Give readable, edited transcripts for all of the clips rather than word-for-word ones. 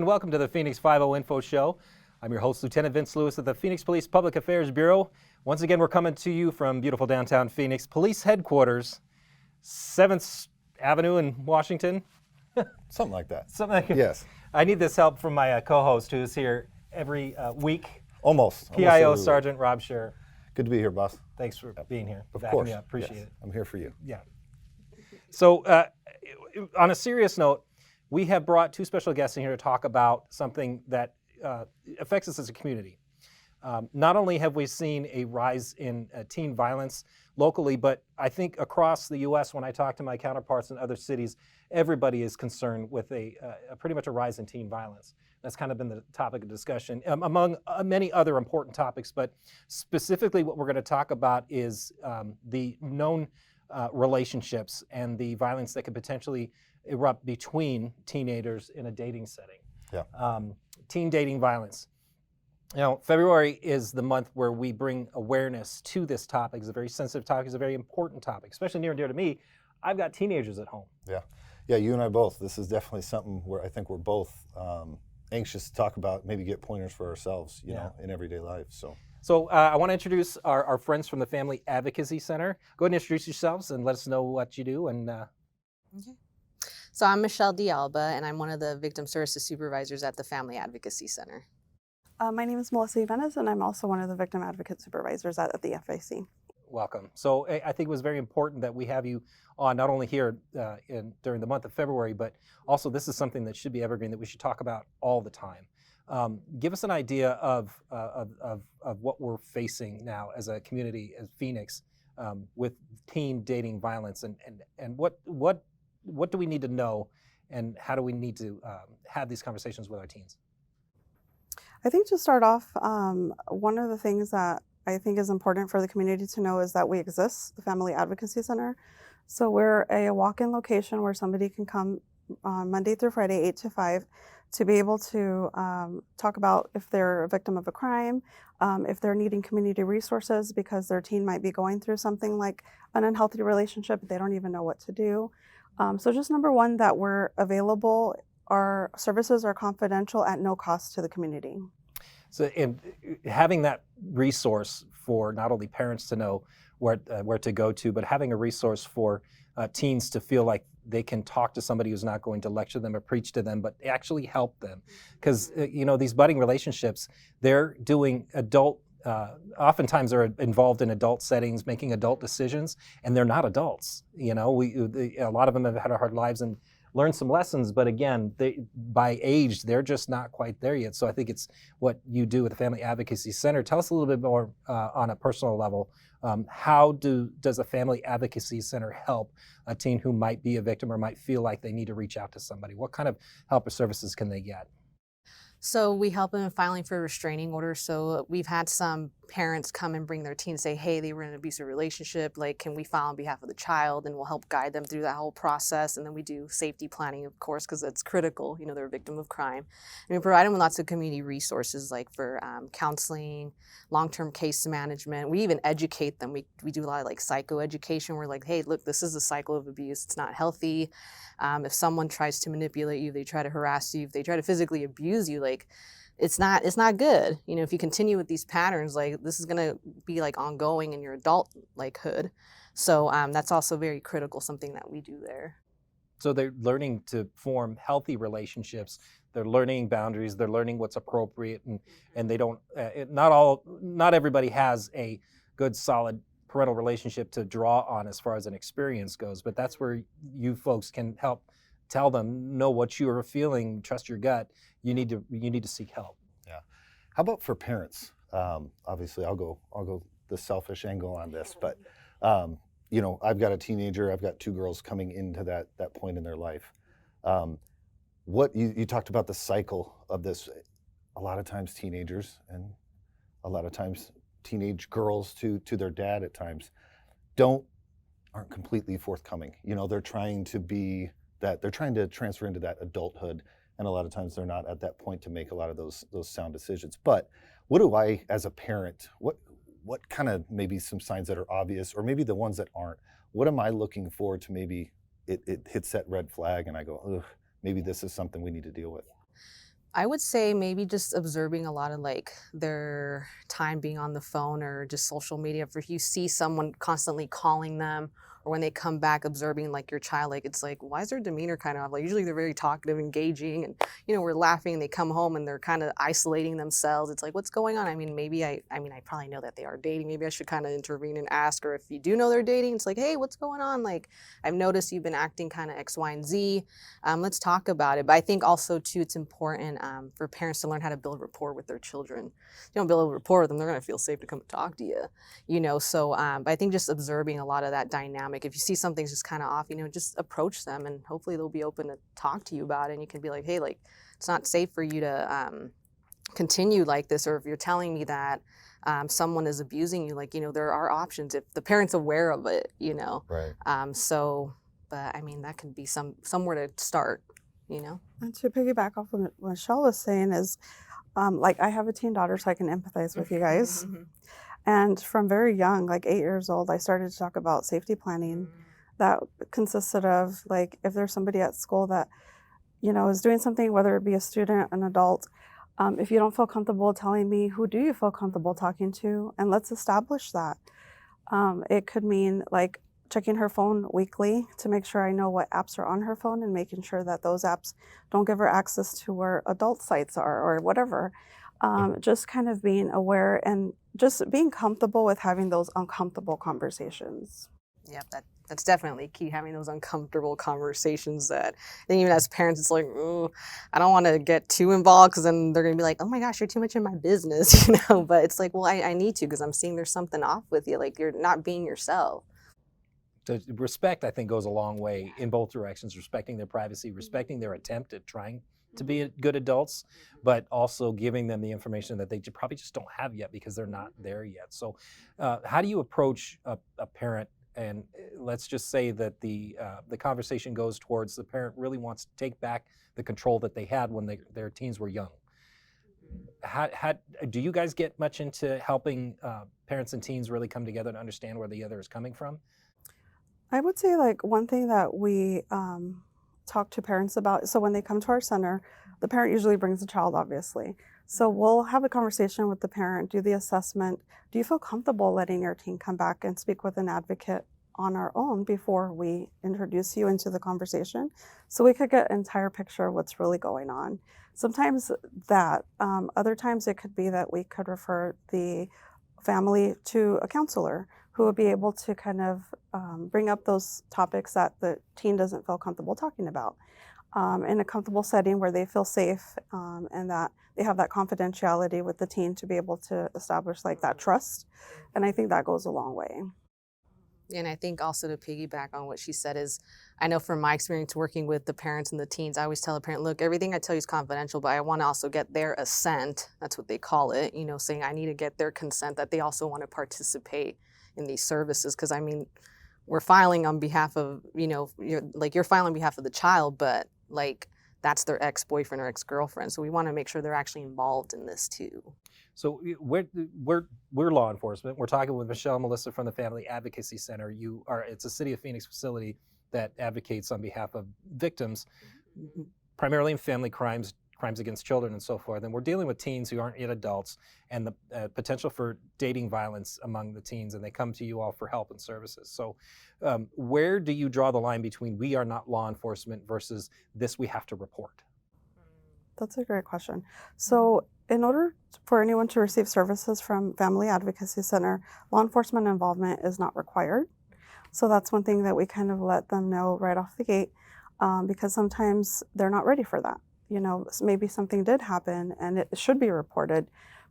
and welcome to the Phoenix 5 Info Show. I'm your host, Lieutenant Vince Lewis of the Phoenix Police Public Affairs Bureau. Once again, we're coming to you from beautiful downtown Phoenix Police Headquarters, 7th Avenue in Washington. Something like that. Something like Yes. I need this help from my co-host who's here every week. Almost. PIO Sgt. Rob Scherer. Good to be here, boss. Thanks for being here. Of Backing course. me up. Appreciate Yes. it. I'm here for you. Yeah. So on a serious note, we have brought two special guests in here to talk about something that affects us as a community. Not only have we seen a rise in teen violence locally, but I think across the U.S., when I talk to my counterparts in other cities, everybody is concerned with a pretty much a rise in teen violence. That's kind of been the topic of discussion, among many other important topics, but specifically what we're going to talk about is the known relationships and the violence that could potentially erupt between teenagers in a dating setting. Yeah. Teen dating violence. You know, February is the month where we bring awareness to this topic. It's a very sensitive topic. It's a very important topic, especially near and dear to me. I've got teenagers at home. Yeah, you and I both. This is definitely something where I think we're both anxious to talk about, maybe get pointers for ourselves, you know, in everyday life. So I want to introduce our friends from the Family Advocacy Center. Go ahead and introduce yourselves and let us know what you do. And Okay. So I'm Michelle Alba, and I'm one of the Victim Services Supervisors at the Family Advocacy Center. My name is Melissa Jimenez, and I'm also one of the Victim Advocate Supervisors at the FIC. welcome. So I think it was very important that we have you on not only here during the month of February, but also this is something that should be evergreen, that we should talk about all the time. Give us an idea of what we're facing now as a community, as Phoenix, with teen dating violence, and what do we need to know, and how do we need to have these conversations with our teens? I think to start off, one of the things that I think is important for the community to know is that we exist, the Family Advocacy Center. So we're a walk-in location where somebody can come Monday through Friday, 8 to 5, to be able to talk about if they're a victim of a crime, if they're needing community resources because their teen might be going through something like an unhealthy relationship, they don't even know what to do. So just number one, that we're available. Our services are confidential at no cost to the community. So having that resource for not only parents to know where to go to, but having a resource for teens to feel like they can talk to somebody who's not going to lecture them or preach to them, but actually help them. Because these budding relationships, they're doing oftentimes they're involved in adult settings, making adult decisions, and they're not adults. A lot of them have had hard lives and learn some lessons, but again, by age, they're just not quite there yet. So I think it's what you do with the Family Advocacy Center. Tell us a little bit more on a personal level. How does a Family Advocacy Center help a teen who might be a victim or might feel like they need to reach out to somebody? What kind of help or services can they get? So we help them in filing for restraining orders. So we've had some parents come and bring their teen, say, hey, they were in an abusive relationship, like, can we file on behalf of the child? And we'll help guide them through that whole process. And then we do safety planning, of course, because that's critical. They're a victim of crime. And we provide them with lots of community resources, like for counseling, long-term case management. We even educate them. We do a lot of psychoeducation. We're like, hey, look, this is a cycle of abuse. It's not healthy. If someone tries to manipulate you, they try to harass you, if they try to physically abuse you, it's not good. If you continue with these patterns, this is gonna be ongoing in your adulthood. So that's also very critical, something that we do there. So they're learning to form healthy relationships. They're learning boundaries. They're learning what's appropriate, and they don't. Not everybody has a good, solid parental relationship to draw on as far as an experience goes. But that's where you folks can help tell them, know what you are feeling, trust your gut. You need to seek help. Yeah. How about for parents? Obviously, I'll go the selfish angle on this, but I've got a teenager. I've got two girls coming into that point in their life. What you talked about the cycle of this. A lot of times teenagers, and a lot of times teenage girls to their dad at times aren't completely forthcoming. They're trying to be that. They're trying to transfer into that adulthood. And a lot of times they're not at that point to make a lot of those sound decisions. But what do I, as a parent, what kind of maybe some signs that are obvious, or maybe the ones that aren't, what am I looking for to maybe it hits that red flag and I go, ugh, maybe this is something we need to deal with? I would say maybe just observing a lot of like their time being on the phone or just social media. If you see someone constantly calling them or when they come back observing like your child, like it's like, why is their demeanor kind of off? Like usually they're very talkative, engaging, and we're laughing and they come home and they're kind of isolating themselves. It's like, what's going on? I mean, maybe I probably know that they are dating. Maybe I should kind of intervene and ask, or if you do know they're dating, it's like, hey, what's going on? Like, I've noticed you've been acting kind of X, Y, and Z. Let's talk about it. But I think also too, it's important for parents to learn how to build rapport with their children. If you don't build a rapport with them, they're going to feel safe to come and talk to you. So but I think just observing a lot of that dynamic. If you see something's just kind of off, just approach them and hopefully they'll be open to talk to you about it. And you can be like, hey, like, it's not safe for you to continue like this. Or if you're telling me that someone is abusing you, like, there are options if the parent's aware of it. Right. But I mean, that could be somewhere to start. And to piggyback off what Michelle was saying is, like, I have a teen daughter, so I can empathize with you guys. And from very young, like 8 years old, I started to talk about safety planning. That consisted of, like, if there's somebody at school that, is doing something, whether it be a student, an adult, if you don't feel comfortable telling me, who do you feel comfortable talking to? And let's establish that. It could mean, like, checking her phone weekly to make sure I know what apps are on her phone and making sure that those apps don't give her access to where adult sites are or whatever. Just kind of being aware and just being comfortable with having those uncomfortable conversations. Yep, that's definitely key, having those uncomfortable conversations that I think even as parents, it's like, I don't want to get too involved because then they're going to be like, oh my gosh, you're too much in my business, But it's like, well, I need to because I'm seeing there's something off with you. Like, you're not being yourself. So respect, I think, goes a long way in both directions, respecting their privacy, respecting their attempt at trying to be good adults, but also giving them the information that they probably just don't have yet because they're not there yet. So how do you approach a parent? And let's just say that the conversation goes towards the parent really wants to take back the control that they had when their teens were young. How do you guys get much into helping parents and teens really come together to understand where the other is coming from? I would say, like, one thing that we talk to parents about, so when they come to our center, the parent usually brings the child, obviously. So we'll have a conversation with the parent, do the assessment. Do you feel comfortable letting your teen come back and speak with an advocate on our own before we introduce you into the conversation? So we could get an entire picture of what's really going on. Sometimes that, other times it could be that we could refer the family to a counselor who would be able to kind of bring up those topics that the teen doesn't feel comfortable talking about in a comfortable setting where they feel safe and that they have that confidentiality with the teen to be able to establish, like, that trust. And I think that goes a long way. And I think also to piggyback on what she said is, I know from my experience working with the parents and the teens, I always tell a parent, look, everything I tell you is confidential, but I want to also get their assent. That's what they call it, saying I need to get their consent that they also want to participate in these services. Because I mean, we're filing on behalf of, you're filing on behalf of the child, but like that's their ex-boyfriend or ex-girlfriend. So we want to make sure they're actually involved in this too. So we're law enforcement. We're talking with Michelle and Melissa from the Family Advocacy Center. It's a City of Phoenix facility that advocates on behalf of victims, primarily in family crimes against children and so forth. And we're dealing with teens who aren't yet adults and the potential for dating violence among the teens, and they come to you all for help and services. So where do you draw the line between we are not law enforcement versus this we have to report? That's a great question. So in order for anyone to receive services from Family Advocacy Center, law enforcement involvement is not required. So that's one thing that we kind of let them know right off the gate because sometimes they're not ready for that. Maybe something did happen and it should be reported,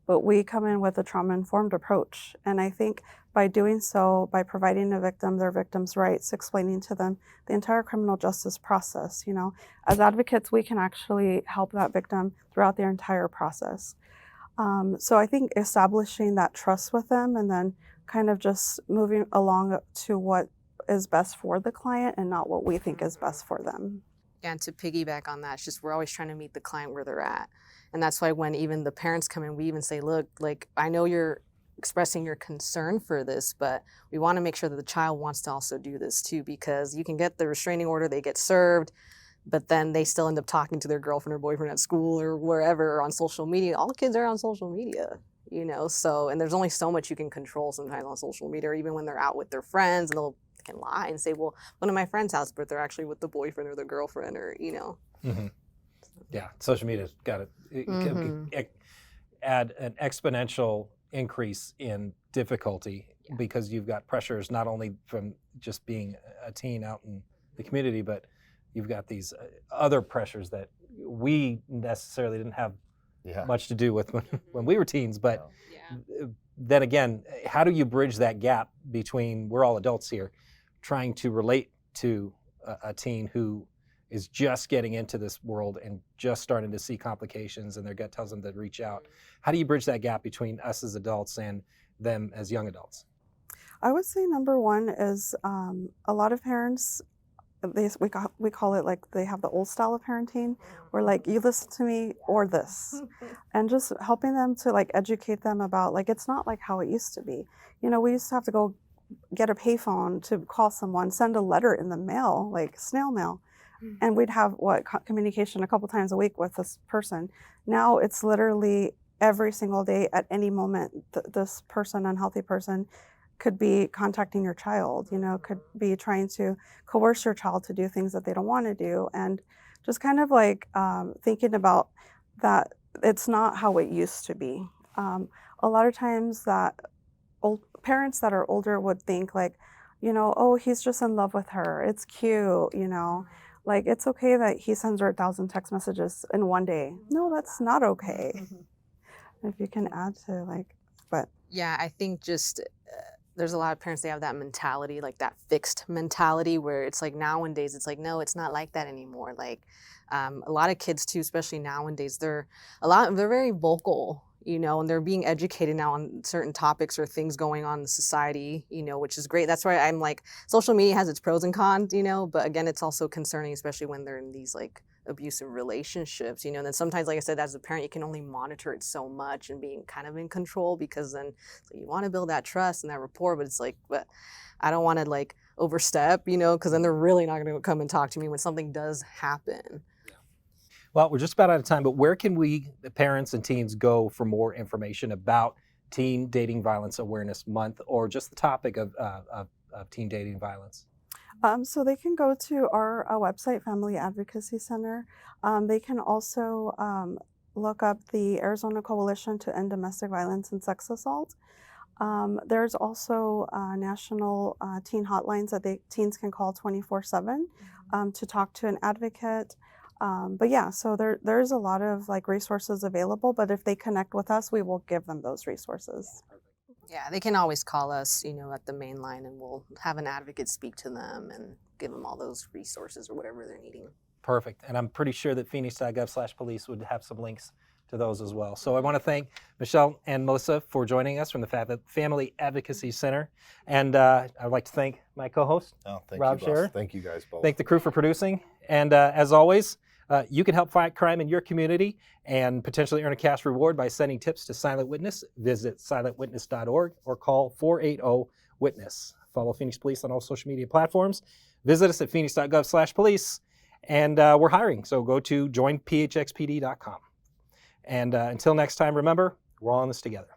but we come in with a trauma-informed approach. And I think by doing so, by providing a victim their victim's rights, explaining to them the entire criminal justice process, as advocates, we can actually help that victim throughout their entire process. So I think establishing that trust with them and then kind of just moving along to what is best for the client and not what we think is best for them. And to piggyback on that, it's just we're always trying to meet the client where they're at. And that's why when even the parents come in, we even say, look, like, I know you're expressing your concern for this, but we want to make sure that the child wants to also do this too, because you can get the restraining order, they get served, but then they still end up talking to their girlfriend or boyfriend at school or wherever, or on social media. All kids are on social media, so, and there's only so much you can control sometimes on social media, or even when they're out with their friends, and they can lie and say, well, one of my friend's house, but they're actually with the boyfriend or the girlfriend, or Mm-hmm. Yeah, social media's got to add an exponential increase in difficulty because you've got pressures not only from just being a teen out in the community, but you've got these other pressures that we necessarily didn't have much to do with when we were teens. But then again, how do you bridge that gap between, we're all adults here, trying to relate to a teen who is just getting into this world and just starting to see complications and their gut tells them to reach out. How do you bridge that gap between us as adults and them as young adults? I would say number one is a lot of parents, we call it like they have the old style of parenting, where like you listen to me or this, and just helping them to like educate them about like it's not like how it used to be. We used to have to go get a payphone to call someone, send a letter in the mail, like snail mail. And we'd have communication a couple times a week with this person. Now it's literally every single day at any moment. This person, unhealthy person, could be contacting your child. Could be trying to coerce your child to do things that they don't want to do, and just kind of like thinking about that it's not how it used to be. A lot of times that old parents that are older would think like, oh, he's just in love with her. It's cute, Like, it's okay that he sends her 1,000 text messages in one day. No, that's not okay. If you can add to but. Yeah, I think just there's a lot of parents, they have that mentality, like that fixed mentality where it's like nowadays, it's like, no, it's not like that anymore. Like a lot of kids too, especially nowadays, they're very vocal, and they're being educated now on certain topics or things going on in society, which is great. That's why I'm like, social media has its pros and cons, but again, it's also concerning, especially when they're in these like abusive relationships, and then sometimes, like I said, as a parent, you can only monitor it so much and being kind of in control, because then you want to build that trust and that rapport, but it's like, but I don't want to like overstep, because then they're really not going to come and talk to me when something does happen. Well, we're just about out of time, but where can we, the parents and teens, go for more information about Teen Dating Violence Awareness Month, or just the topic of teen dating violence? So they can go to our website, Family Advocacy Center. They can also look up the Arizona Coalition to End Domestic Violence and Sex Assault. There's also national teen hotlines that teens can call 24/7 to talk to an advocate. But yeah, so there's a lot of like resources available, but if they connect with us, we will give them those resources. Yeah, they can always call us, at the main line, and we'll have an advocate speak to them and give them all those resources or whatever they're needing. Perfect. And I'm pretty sure that phoenix.gov/police would have some links to those as well. So I want to thank Michelle and Melissa for joining us from the Family Advocacy Center. And I'd like to thank my co-host, Rob Scherer. Thank you guys both. Thank the crew for producing. And as always, you can help fight crime in your community and potentially earn a cash reward by sending tips to Silent Witness. Visit silentwitness.org or call 480-WITNESS. Follow Phoenix Police on all social media platforms. Visit us at phoenix.gov/police. And we're hiring, so go to joinphxpd.com. And until next time, remember, we're all in this together.